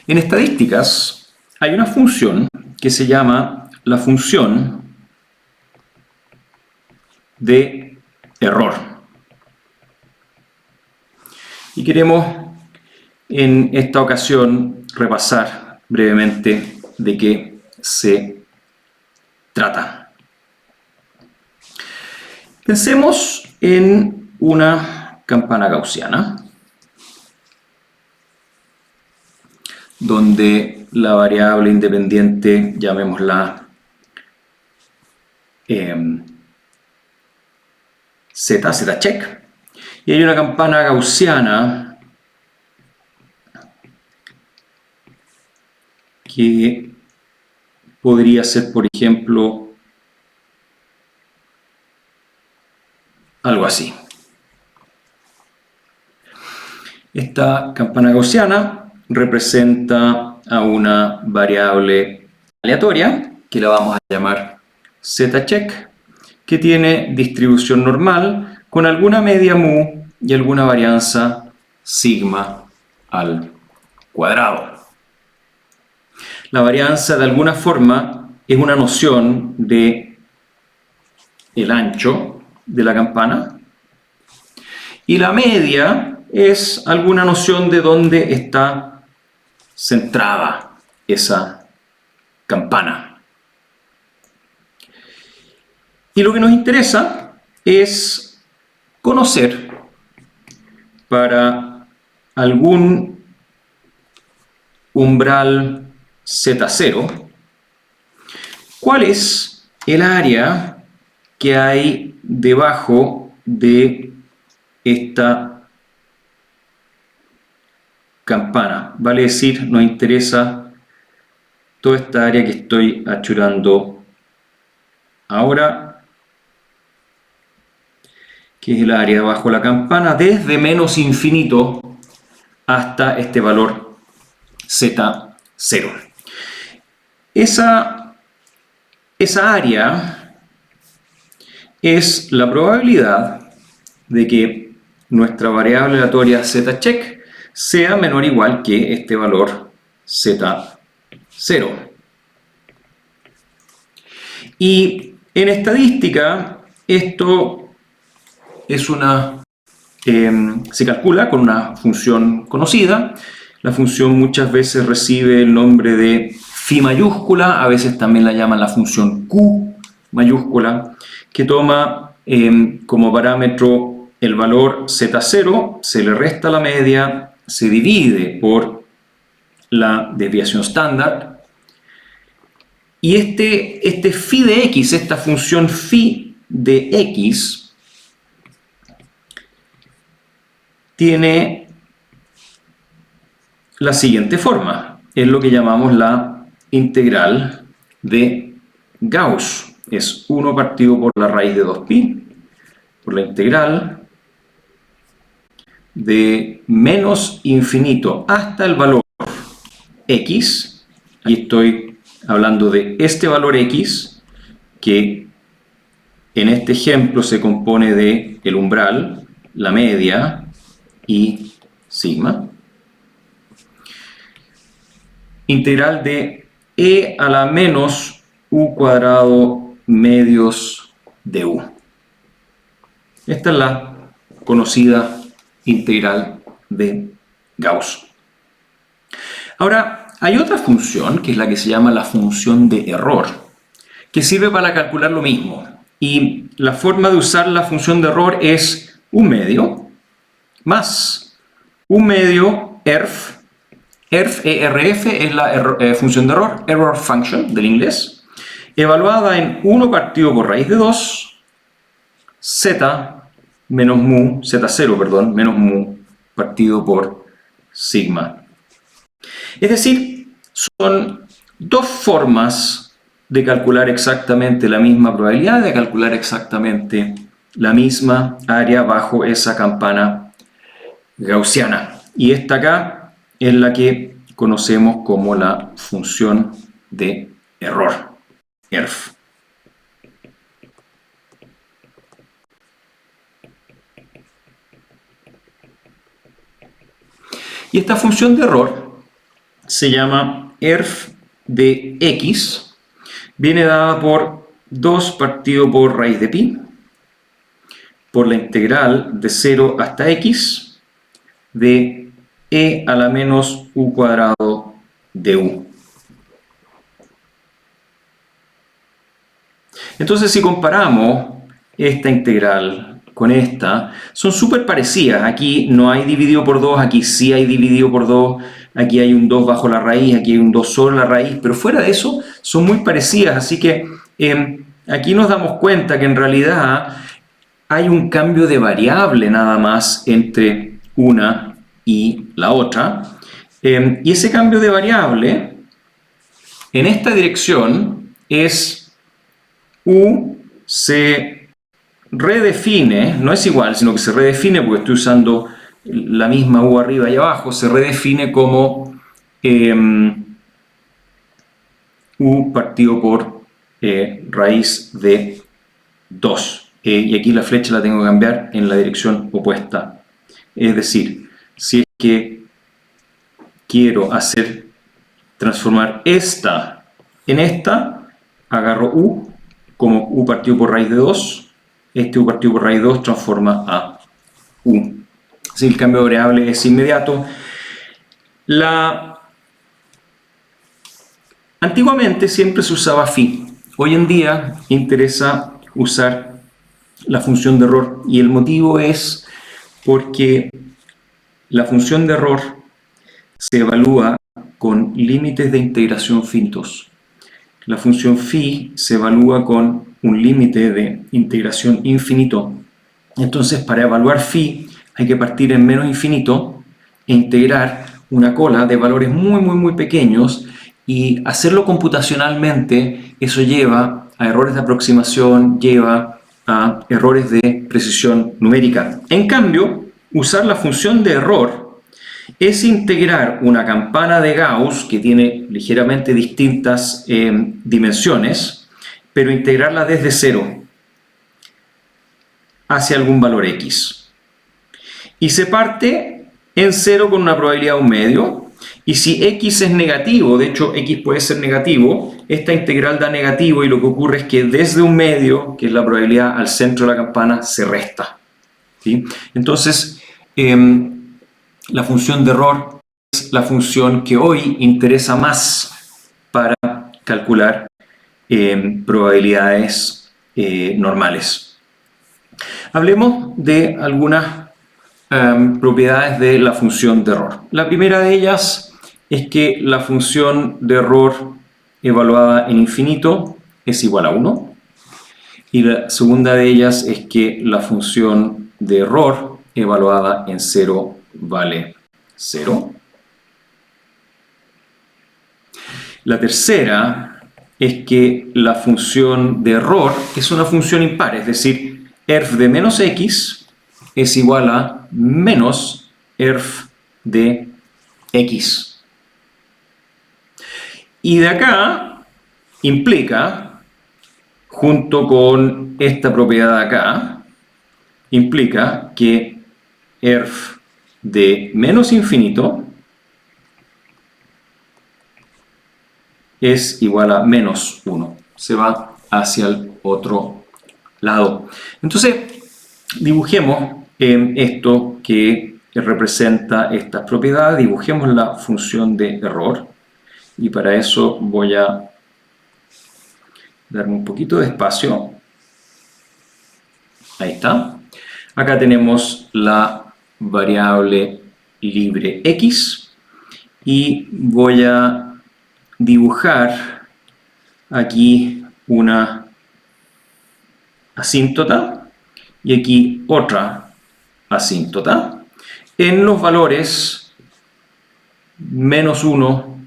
En estadísticas hay una función que se llama la función de error. Y queremos en esta ocasión repasar brevemente de qué se trata. Pensemos en una campana gaussiana donde la variable independiente, llamémosla z check, y hay una campana gaussiana que podría ser, por ejemplo, algo así. Esta campana gaussiana representa a una variable aleatoria, que la vamos a llamar z-check, que tiene distribución normal con alguna media mu y alguna varianza sigma al cuadrado. La varianza, de alguna forma, es una noción de el ancho de la campana, y la media es alguna noción de dónde está centrada esa campana. Y lo que nos interesa es conocer para algún umbral Z0 cuál es el área que hay debajo de esta campana. Vale decir, nos interesa toda esta área que estoy achurando ahora, que es el área bajo la campana, desde menos infinito hasta este valor Z0. Esa área es la probabilidad de que nuestra variable aleatoria z-check sea menor o igual que este valor z0. Y en estadística esto es se calcula con una función conocida. La función muchas veces recibe el nombre de phi mayúscula, a veces también la llaman la función q mayúscula, que toma como parámetro el valor z0, se le resta la media, se divide por la desviación estándar, y este phi de x, esta función phi de x, tiene la siguiente forma. Es lo que llamamos la integral de Gauss. Es 1 partido por la raíz de 2pi, por la integral de menos infinito hasta el valor x. Y estoy hablando de este valor x, que en este ejemplo se compone de el umbral, la media y sigma. Integral de e a la menos u cuadrado medios de u. Esta es la conocida integral de Gauss. Ahora, hay otra función, que es la que se llama la función de error, que sirve para calcular lo mismo. Y la forma de usar la función de error es un medio más un medio ERF. ERF es la función de error, error function del inglés, evaluada en 1 partido por raíz de 2, z menos mu, z0, perdón, menos mu partido por sigma. Es decir, son dos formas de calcular exactamente la misma probabilidad, de calcular exactamente la misma área bajo esa campana gaussiana. Y esta acá es la que conocemos como la función de error, ERF. Y esta función de error se llama erf de x, viene dada por 2 partido por raíz de pi, por la integral de 0 hasta x de e a la menos u cuadrado de u. Entonces, si comparamos esta integral con esta, son súper parecidas. Aquí no hay dividido por 2, aquí sí hay dividido por 2, aquí hay un 2 bajo la raíz, aquí hay un 2 sobre la raíz, pero fuera de eso son muy parecidas. Así que aquí nos damos cuenta que en realidad hay un cambio de variable nada más entre una y la otra. Y ese cambio de variable en esta dirección es u se redefine, no es igual, sino que se redefine porque estoy usando la misma u arriba y abajo, se redefine como u partido por raíz de 2. Y aquí la flecha la tengo que cambiar en la dirección opuesta. Es decir, si es que quiero transformar esta en esta, agarro u como u partido por raíz de 2. Este u partido por raíz de 2 transforma a u. Así el cambio de variable es inmediato. Antiguamente siempre se usaba phi. Hoy en día interesa usar la función de error, y el motivo es porque la función de error se evalúa con límites de integración finitos. La función phi se evalúa con un límite de integración infinito. Entonces, para evaluar phi hay que partir en menos infinito e integrar una cola de valores muy pequeños, y hacerlo computacionalmente, eso lleva a errores de aproximación, lleva a errores de precisión numérica. En cambio, usar la función de error es integrar una campana de Gauss que tiene ligeramente distintas dimensiones, pero integrarla desde 0 hacia algún valor x. Y se parte en 0 con una probabilidad de 1 medio, y si x es negativo, de hecho x puede ser negativo, esta integral da negativo, y lo que ocurre es que desde 1 medio, que es la probabilidad al centro de la campana, se resta. ¿Sí? Entonces, la función de error es la función que hoy interesa más para calcular probabilidades normales. Hablemos de algunas propiedades de la función de error. La primera de ellas es que la función de error evaluada en infinito es igual a 1. Y la segunda de ellas es que la función de error evaluada en 0 vale 0. La tercera es que la función de error es una función impar, es decir, erf de menos x es igual a menos erf de x. Y de acá implica, junto con esta propiedad de acá, implica que erf de menos infinito es igual a menos 1. Se va hacia el otro lado. Entonces, dibujemos esto que representa estas propiedades. Dibujemos la función de error. Y para eso voy a darme un poquito de espacio. Ahí está. Acá tenemos la variable libre x. Y voy a dibujar aquí una asíntota y aquí otra asíntota en los valores menos 1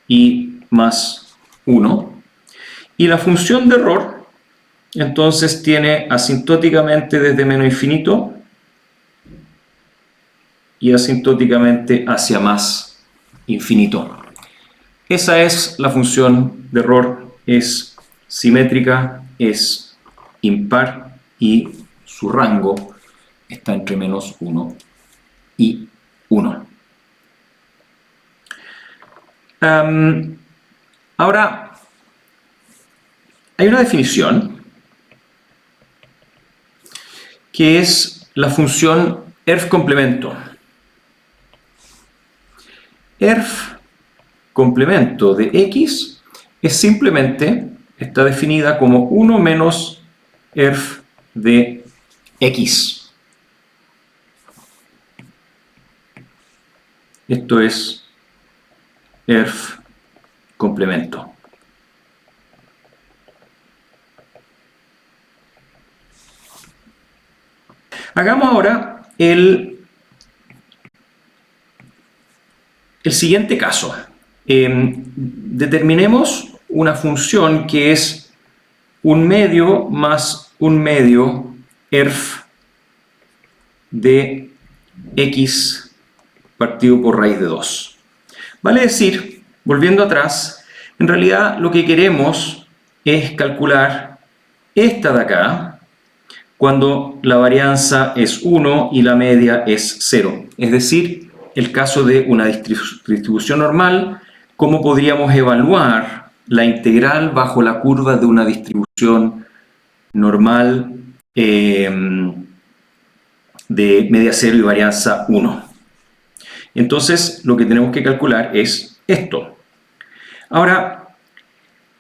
y más 1. Y la función de error entonces tiene asintóticamente desde menos infinito y asintóticamente hacia más infinito. Esa es la función de error, es simétrica, es impar y su rango está entre menos 1 y 1. Ahora, hay una definición que es la función ERF complemento. ERF complemento de X es simplemente, está definida como 1 menos ERF de X. Esto es ERF complemento. Hagamos ahora el siguiente caso. Determinemos una función que es 1 medio más 1 medio ERF de X partido por raíz de 2. Vale decir, volviendo atrás, en realidad lo que queremos es calcular esta de acá cuando la varianza es 1 y la media es 0. Es decir, el caso de una distribución normal, ¿cómo podríamos evaluar la integral bajo la curva de una distribución normal de media 0 y varianza 1? Entonces, lo que tenemos que calcular es esto. Ahora,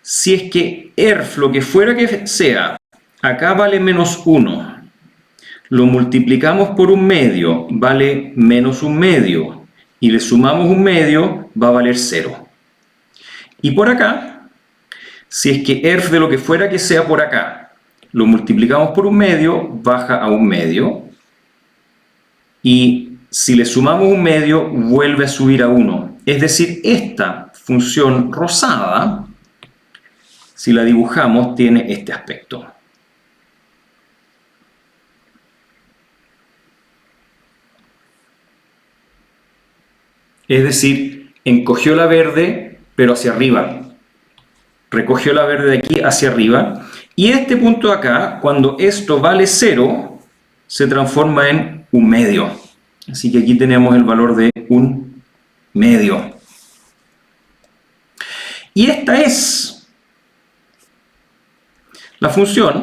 si es que ERF, lo que fuera que sea, acá vale menos 1, lo multiplicamos por 1 medio, vale menos 1 medio, y le sumamos 1 medio, va a valer 0. Y por acá, si es que ERF de lo que fuera que sea por acá, lo multiplicamos por 1 medio, baja a 1 medio, y si le sumamos 1 medio, vuelve a subir a 1. Es decir, esta función rosada, si la dibujamos, tiene este aspecto. Es decir, encogió la verde, pero hacia arriba. Recogió la verde de aquí hacia arriba. Y este punto de acá, cuando esto vale 0, se transforma en 1 medio. Así que aquí tenemos el valor de 1 medio. Y esta es la función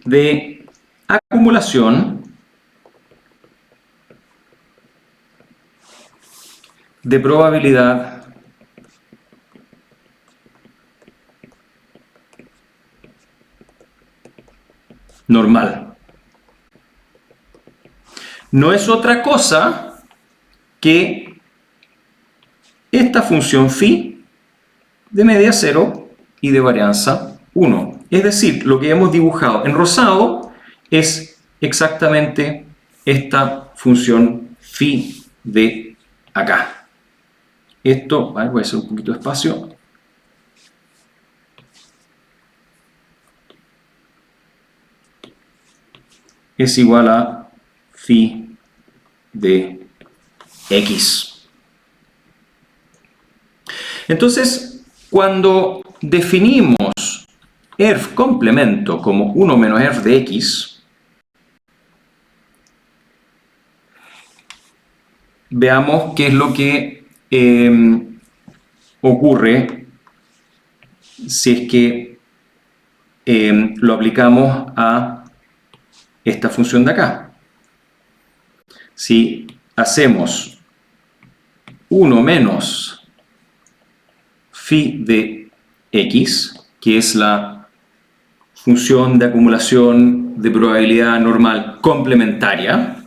de acumulación de probabilidad normal. No es otra cosa que esta función phi de media 0 y de varianza 1. Es decir, lo que hemos dibujado en rosado es exactamente esta función phi de acá. Esto, voy a hacer un poquito de espacio. Es igual a phi de X. Entonces, cuando definimos ERF complemento como 1 menos ERF de X, veamos qué es lo que ocurre si es que lo aplicamos a esta función de acá. Si hacemos 1 menos phi de X, que es la función de acumulación de probabilidad normal complementaria,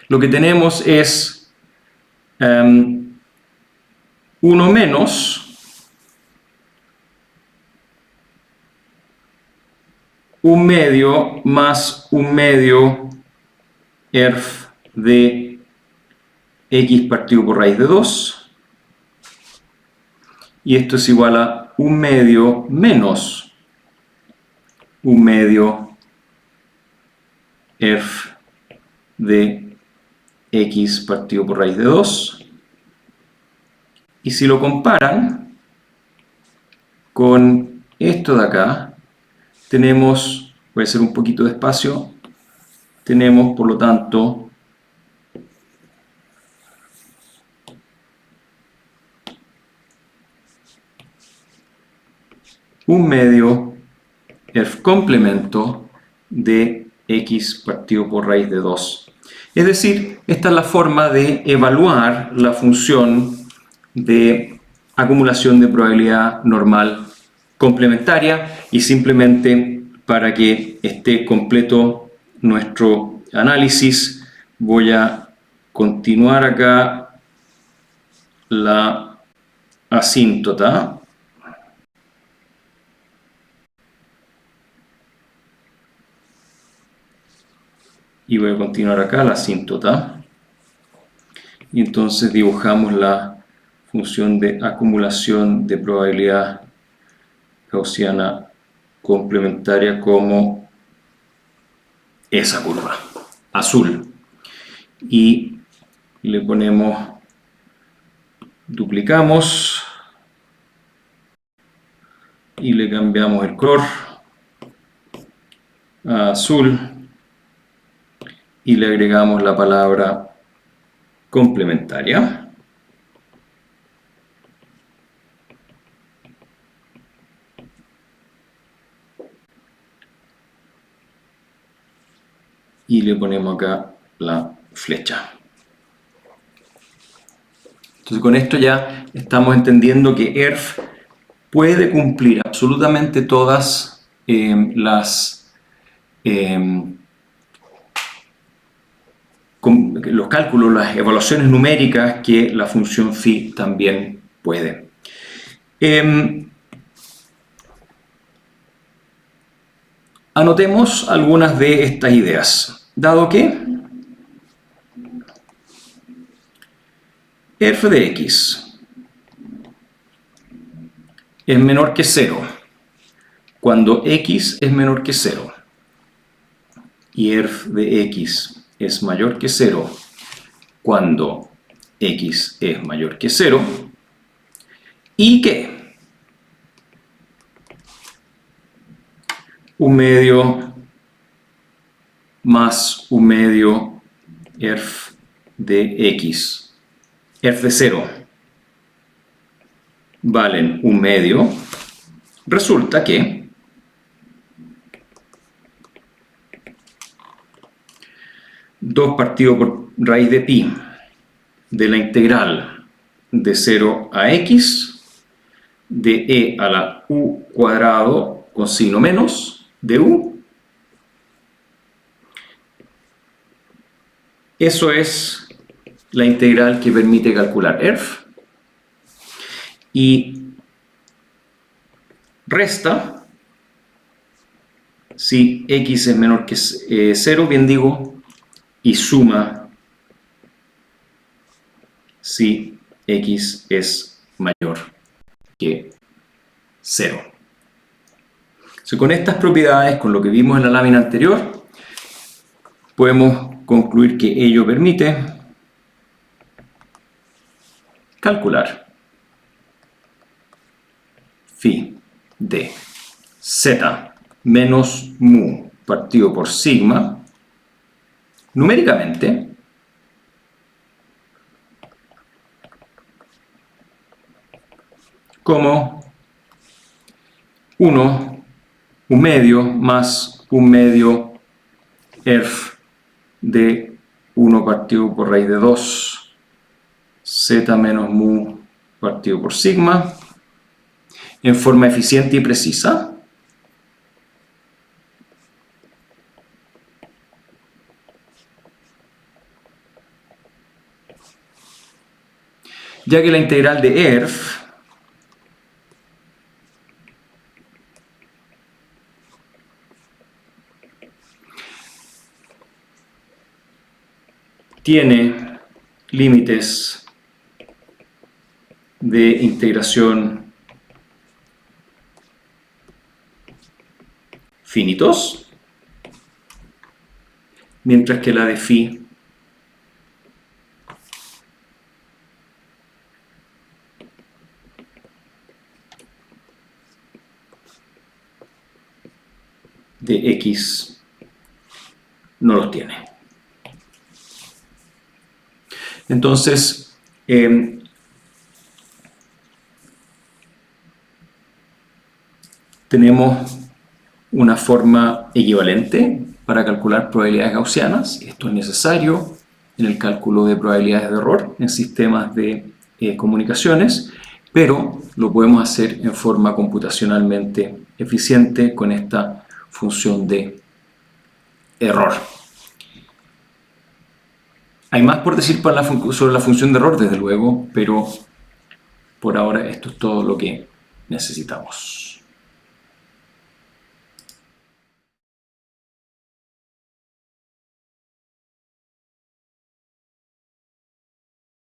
lo que tenemos es 1 menos un medio más 1 medio ERF de X partido por raíz de 2. Y esto es igual a 1 medio menos 1 medio ERF de X partido por raíz de 2. Y si lo comparan con esto de acá, tenemos, voy a hacer un poquito de espacio, tenemos por lo tanto 1 medio ERF complemento de x partido por raíz de 2. Es decir, esta es la forma de evaluar la función de acumulación de probabilidad normal complementaria, y simplemente para que esté completo nuestro análisis voy a continuar acá la asíntota. Y voy a continuar acá la asíntota. Y entonces dibujamos la función de acumulación de probabilidad gaussiana complementaria como esa curva, azul. Y le ponemos, duplicamos y le cambiamos el color a azul y le agregamos la palabra complementaria. Y le ponemos acá la flecha. Entonces con esto ya estamos entendiendo que ERF puede cumplir absolutamente todas los cálculos, las evaluaciones numéricas que la función phi también puede. Anotemos algunas de estas ideas. Dado que f de x es menor que 0 cuando x es menor que 0 y f de x es mayor que 0 cuando x es mayor que 0, y que 1 medio más 1 medio f de x, f de 0, valen 1 medio, resulta que dos partido por raíz de pi de la integral de 0 a x de e a la u cuadrado con signo menos de u, eso es la integral que permite calcular ERF, y resta si x es menor que 0, bien digo, y suma si x es mayor que 0. Entonces, con estas propiedades, con lo que vimos en la lámina anterior, podemos concluir que ello permite calcular phi de z menos mu partido por sigma numéricamente como 1 medio más 1 medio ERF de 1 partido por raíz de 2 z menos mu partido por sigma en forma eficiente y precisa, ya que la integral de ERF tiene límites de integración finitos, mientras que la de phi de x no los tiene. Entonces, tenemos una forma equivalente para calcular probabilidades gaussianas. Esto es necesario en el cálculo de probabilidades de error en sistemas de comunicaciones, pero lo podemos hacer en forma computacionalmente eficiente con esta función de error. Hay más por decir sobre la función de error, desde luego, pero por ahora esto es todo lo que necesitamos.